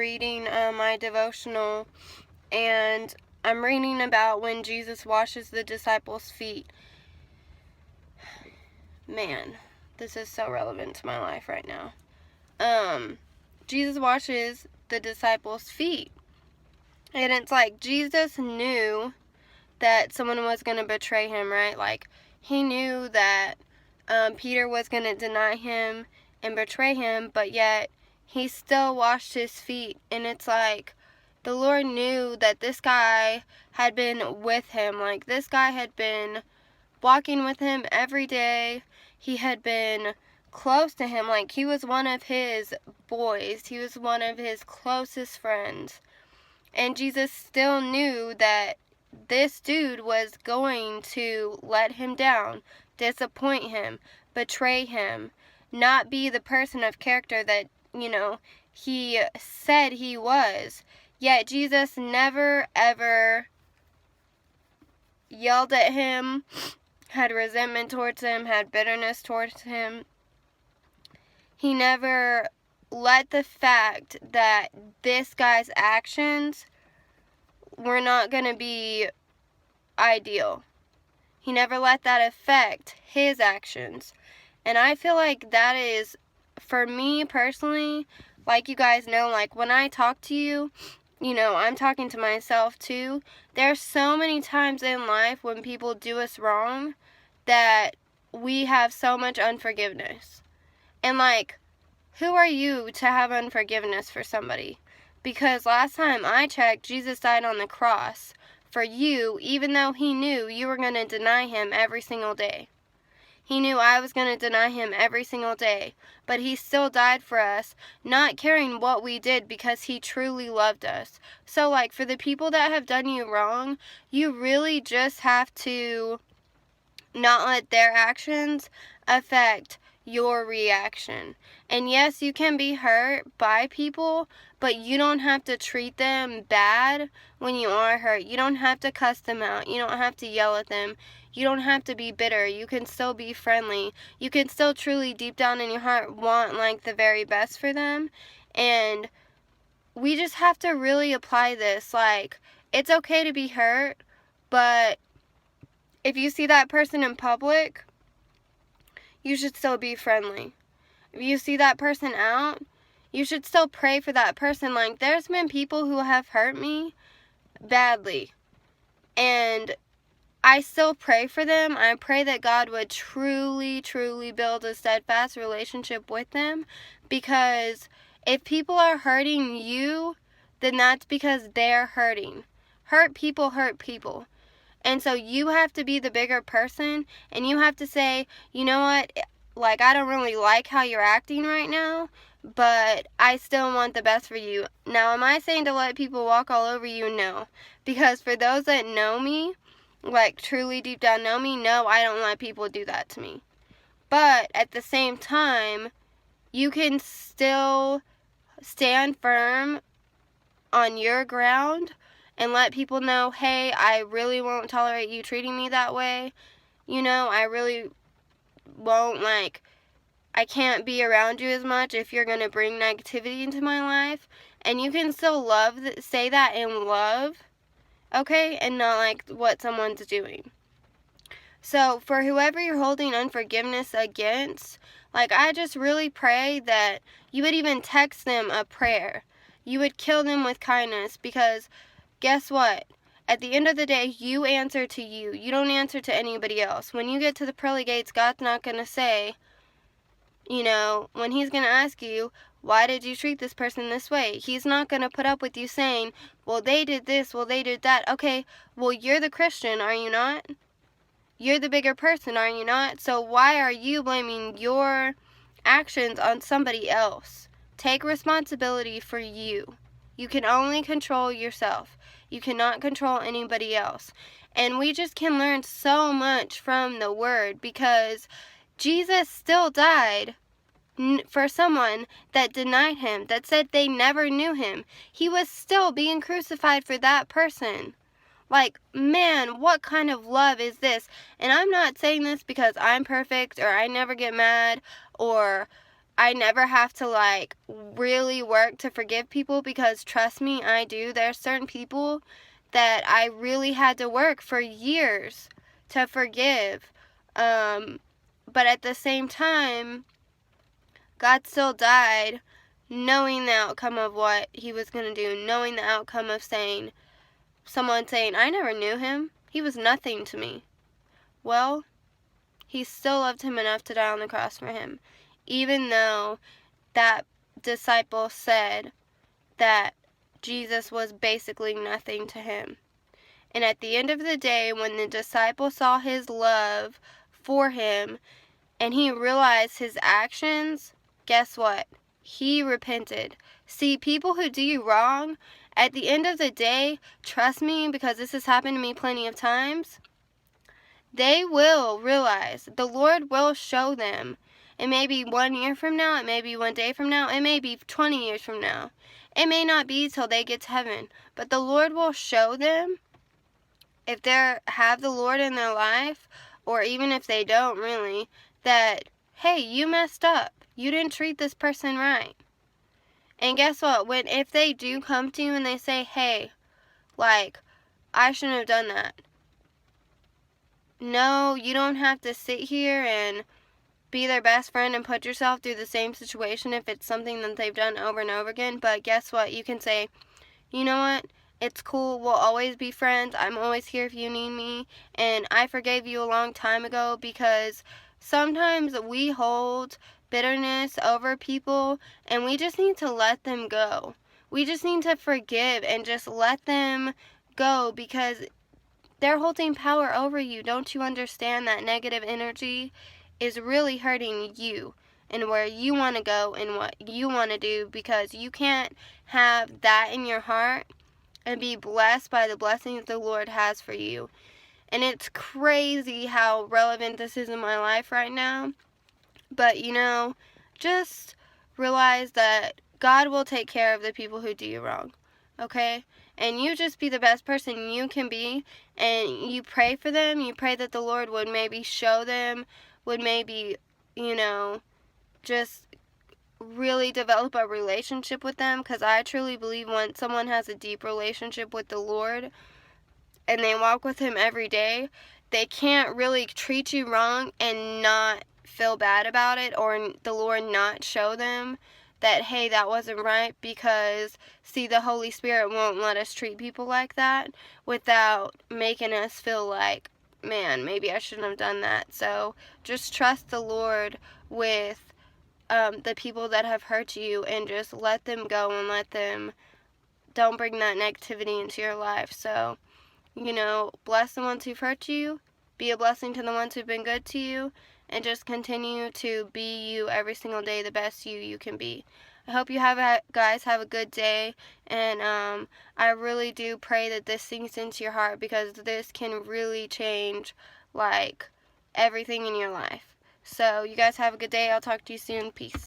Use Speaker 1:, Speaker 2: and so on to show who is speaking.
Speaker 1: reading my devotional, and I'm reading about when Jesus washes the disciples' feet. Man, this is so relevant to my life right now. Jesus washes the disciples' feet. And it's like Jesus knew that someone was going to betray him, right? Like, he knew that Peter was going to deny him and betray him, but yet he still washed his feet. And it's like the Lord knew that this guy had been with him. Like, this guy had been walking with him every day. He had been close to him. Like, he was one of his boys. He was one of his closest friends. And Jesus still knew that this dude was going to let him down, disappoint him, betray him, not be the person of character that, he said he was. Yet Jesus never, ever yelled at him, had resentment towards him, had bitterness towards him. He never let the fact that this guy's actions were not going to be ideal. He never let that affect his actions. And I feel like that is, for me personally, like you guys know, like when I talk to you, I'm talking to myself too. There's so many times in life when people do us wrong that we have so much unforgiveness. And like, who are you to have unforgiveness for somebody? Because last time I checked, Jesus died on the cross for you, even though he knew you were going to deny him every single day. He knew I was going to deny him every single day, but he still died for us, not caring what we did because he truly loved us. So like, for the people that have done you wrong, you really just have to not let their actions affect your reaction. And yes, you can be hurt by people, but you don't have to treat them bad when you are hurt. You don't have to cuss them out. You don't have to yell at them. You don't have to be bitter. You can still be friendly. You can still truly deep down in your heart want like the very best for them. And we just have to really apply this. Like, it's okay to be hurt, but if you see that person in public, you should still be friendly. If you see that person out, you should still pray for that person. Like, there's been people who have hurt me badly, and I still pray for them. I pray that God would truly, truly build a steadfast relationship with them, because if people are hurting you, then that's because they're hurting. Hurt people hurt people. And so you have to be the bigger person, and you have to say, you know what, like, I don't really like how you're acting right now, but I still want the best for you. Now, am I saying to let people walk all over you? No. Because for those that know me, like truly deep down know me, no, I don't let people do that to me. But at the same time, you can still stand firm on your ground and let people know, hey, I really won't tolerate you treating me that way. I really won't, like, I can't be around you as much if you're going to bring negativity into my life. And you can still say that in love, okay? And not like what someone's doing. So for whoever you're holding unforgiveness against, like, I just really pray that you would even text them a prayer. You would kill them with kindness, because guess what? At the end of the day, you answer to you. You don't answer to anybody else. When you get to the pearly gates, God's not going to say, when he's going to ask you, why did you treat this person this way? He's not going to put up with you saying, well, they did this, well, they did that. Okay, well, you're the Christian, are you not? You're the bigger person, are you not? So why are you blaming your actions on somebody else? Take responsibility for you. You can only control yourself. You cannot control anybody else. And we just can learn so much from the Word, because Jesus still died for someone that denied him, that said they never knew him. He was still being crucified for that person. Like, man, what kind of love is this? And I'm not saying this because I'm perfect or I never get mad or I never have to, like, really work to forgive people, because trust me, I do. There's certain people that I really had to work for years to forgive. But at the same time, God still died knowing the outcome of what he was going to do, knowing the outcome of someone saying, I never knew him. He was nothing to me. Well, he still loved him enough to die on the cross for him, even though that disciple said that Jesus was basically nothing to him. And at the end of the day, when the disciple saw his love for him and he realized his actions, guess what? He repented. See, people who do you wrong, at the end of the day, trust me, because this has happened to me plenty of times, they will realize. The Lord will show them. It may be 1 year from now, it may be 1 day from now, it may be 20 years from now. It may not be till they get to heaven, but the Lord will show them, if they have the Lord in their life, or even if they don't really, that, hey, you messed up. You didn't treat this person right. And guess what? If they do come to you and they say, hey, like, I shouldn't have done that. No, you don't have to sit here and be their best friend and put yourself through the same situation if it's something that they've done over and over again. But guess what? You can say, you know what? It's cool. We'll always be friends. I'm always here if you need me. And I forgave you a long time ago, because sometimes we hold bitterness over people and we just need to let them go. We just need to forgive and just let them go, because they're holding power over you. Don't you understand that negative energy is really hurting you and where you want to go and what you want to do? Because you can't have that in your heart and be blessed by the blessings the Lord has for you. And it's crazy how relevant this is in my life right now. But, just realize that God will take care of the people who do you wrong. Okay? And you just be the best person you can be, and you pray for them. You pray that the Lord would maybe show them, would maybe, just really develop a relationship with them, because I truly believe when someone has a deep relationship with the Lord and they walk with him every day, they can't really treat you wrong and not feel bad about it, or the Lord not show them that, hey, that wasn't right, because, see, the Holy Spirit won't let us treat people like that without making us feel like, man, maybe I shouldn't have done that. So just trust the Lord with the people that have hurt you, and just let them go and don't bring that negativity into your life. So, bless the ones who've hurt you, be a blessing to the ones who've been good to you, and just continue to be you every single day, the best you can be. I hope you guys have a good day, and I really do pray that this sinks into your heart, because this can really change, like, everything in your life. So you guys have a good day. I'll talk to you soon. Peace.